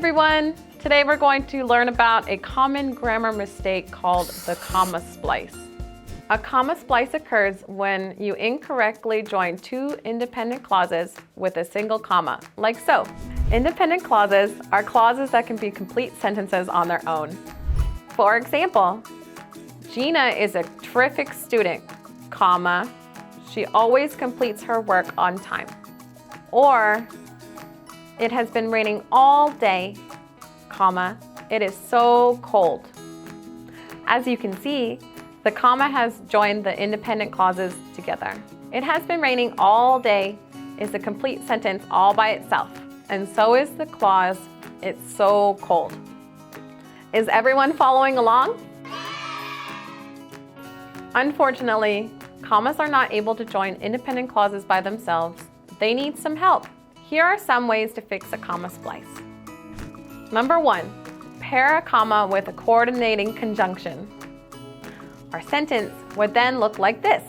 everyone! Today we're going to learn about a common grammar mistake called the comma splice. A comma splice occurs when you incorrectly join two independent clauses with a single comma, like so. Independent clauses are clauses that can be complete sentences on their own. For example, Gina is a terrific student, comma, she always completes her work on time. Or, it has been raining all day, comma, it is so cold. As you can see, the comma has joined the independent clauses together. It has been raining all day is a complete sentence all by itself, and so is the clause, it's so cold. Is everyone following along? Unfortunately, commas are not able to join independent clauses by themselves. They need some help. Here are some ways to fix a comma splice. Number 1, pair a comma with a coordinating conjunction. Our sentence would then look like this.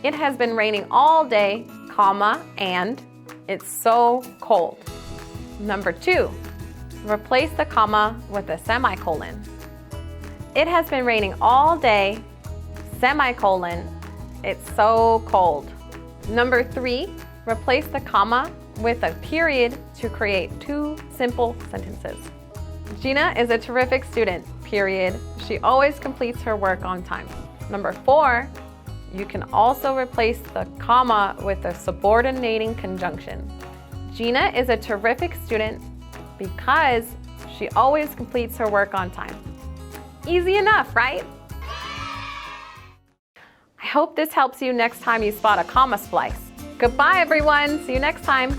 It has been raining all day, comma, and it's so cold. Number 2, replace the comma with a semicolon. It has been raining all day, semicolon, it's so cold. Number 3, replace the comma with a period to create two simple sentences. Gina is a terrific student, period. She always completes her work on time. Number 4, you can also replace the comma with a subordinating conjunction. Gina is a terrific student because she always completes her work on time. Easy enough, right? I hope this helps you next time you spot a comma splice. Goodbye, everyone. See you next time.